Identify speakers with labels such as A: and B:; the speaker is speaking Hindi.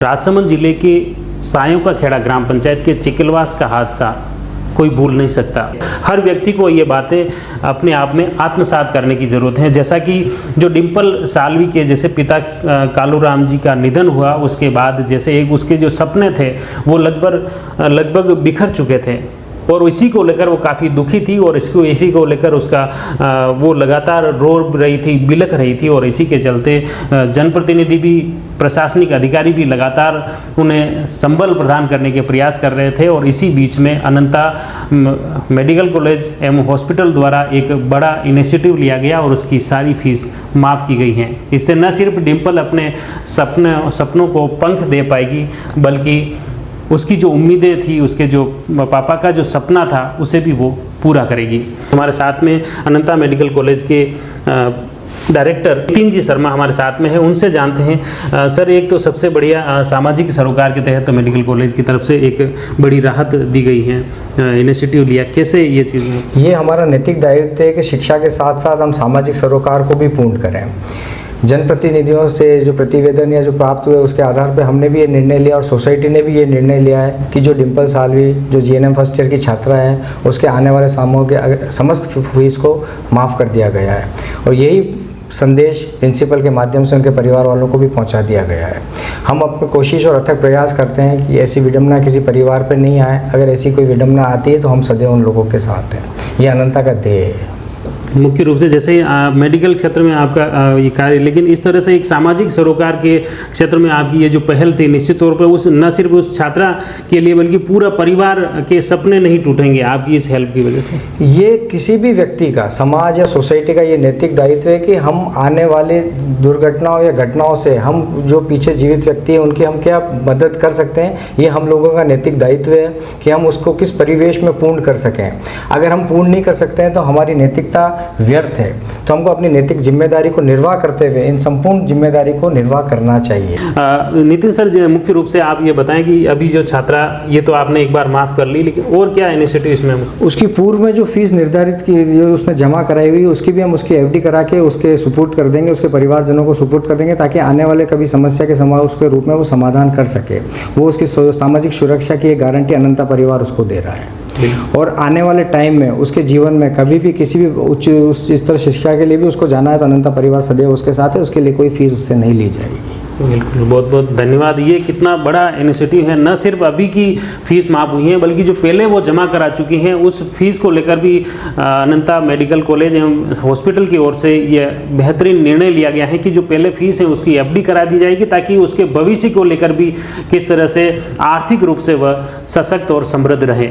A: राजसमंद जिले के सायों का खेड़ा ग्राम पंचायत के चिकलवास का हादसा कोई भूल नहीं सकता। हर व्यक्ति को ये बातें अपने आप में आत्मसात करने की ज़रूरत है। जैसा कि जो डिम्पल सालवी के जैसे पिता कालूराम जी का निधन हुआ, उसके बाद जैसे एक उसके जो सपने थे वो लगभग बिखर चुके थे और इसी को लेकर वो काफ़ी दुखी थी और इसी को लेकर उसका वो लगातार रो रही थी, बिलख रही थी और इसी के चलते जनप्रतिनिधि भी, प्रशासनिक अधिकारी भी लगातार उन्हें संबल प्रदान करने के प्रयास कर रहे थे। और इसी बीच में अनंता मेडिकल कॉलेज एवं हॉस्पिटल द्वारा एक बड़ा इनिशिएटिव लिया गया और उसकी सारी फीस माफ़ की गई है। इससे न सिर्फ डिम्पल अपने सपनों को पंख दे पाएगी, बल्कि उसकी जो उम्मीदें थी, उसके जो पापा का जो सपना था, उसे भी वो पूरा करेगी। हमारे साथ में अनंता मेडिकल कॉलेज के डायरेक्टर नितिन जी शर्मा हमारे साथ में है। उनसे जानते हैं सर, एक तो सबसे बढ़िया सामाजिक सरोकार के तहत मेडिकल कॉलेज की तरफ से एक बड़ी राहत दी गई है, इनिशिएटिव लिया, कैसे ये चीज़?
B: ये हमारा नैतिक दायित्व है कि शिक्षा के साथ साथ हम सामाजिक सरोकार को भी पूर्ण करें। जनप्रतिनिधियों से जो प्रतिवेदन या जो प्राप्त हुए उसके आधार पर हमने भी ये निर्णय लिया और सोसाइटी ने भी ये निर्णय लिया है कि जो डिम्पल सालवी जो जीएनएम फर्स्ट ईयर की छात्रा है, उसके आने वाले सालों के समस्त फीस को माफ़ कर दिया गया है। और यही संदेश प्रिंसिपल के माध्यम से उनके परिवार वालों को भी पहुंचा दिया गया है। हम अपनी कोशिश और अथक प्रयास करते हैं कि ऐसी विडंबना किसी परिवार पर नहीं आए। अगर ऐसी कोई विडंबना आती है तो हम सदैव उन लोगों के साथ हैं। ये अनंता का ध्येय है।
A: मुख्य रूप से जैसे मेडिकल क्षेत्र में आपका ये कार्य, लेकिन इस तरह से एक सामाजिक सरोकार के क्षेत्र में आपकी ये जो पहल थी, निश्चित तौर पर उस न सिर्फ उस छात्रा के लिए बल्कि पूरा परिवार के सपने नहीं टूटेंगे आपकी इस हेल्प की वजह से।
B: ये किसी भी व्यक्ति का, समाज या सोसाइटी का ये नैतिक दायित्व है कि हम आने वाले दुर्घटनाओं या घटनाओं से हम जो पीछे जीवित व्यक्ति हैं उनकी हम क्या मदद कर सकते हैं। ये हम लोगों का नैतिक दायित्व है कि हम उसको किस परिवेश में पूर्ण कर सकें। अगर हम पूर्ण नहीं कर सकते हैं तो हमारी नैतिकता व्यर्थ है। तो हमको अपनी नैतिक जिम्मेदारी को निर्वाह करते हुए इन संपूर्ण जिम्मेदारी को निर्वाह करना चाहिए।
A: नितिन सर, मुख्य रूप से आप ये बताएं कि अभी जो छात्रा, ये तो आपने एक बार माफ़ कर ली, लेकिन और क्या इनिशिएटिव इसमें? उसकी
B: पूर्व में जो फीस निर्धारित की, जो उसने जमा कराई हुई, उसकी भी हम उसकी एफडी करा के उसके सुपुर्द कर देंगे, उसके परिवारजनों को सुपुर्द कर देंगे, ताकि आने वाले कभी समस्या के उसके रूप में वो समाधान कर सके। वो उसकी सामाजिक सुरक्षा की एक गारंटी अनंता परिवार उसको दे रहा है। और आने वाले टाइम में उसके जीवन में कभी भी किसी भी उच्च स्तर शिक्षा के लिए भी उसको जाना है तो अनंता परिवार सदैव उसके साथ है। उसके लिए कोई फीस उससे नहीं ली जाएगी।
A: बिल्कुल, बहुत बहुत धन्यवाद। ये कितना बड़ा इनिशिएटिव है। न सिर्फ अभी की फीस माफ़ हुई है, बल्कि जो पहले वो जमा करा चुकी हैं उस फीस को लेकर भी अनंता मेडिकल कॉलेज एवं हॉस्पिटल की ओर से ये बेहतरीन निर्णय लिया गया है कि जो पहले फीस है उसकी एफडी करा दी जाएगी, ताकि उसके भविष्य को लेकर भी किस तरह से आर्थिक रूप से वह सशक्त और समृद्ध रहे।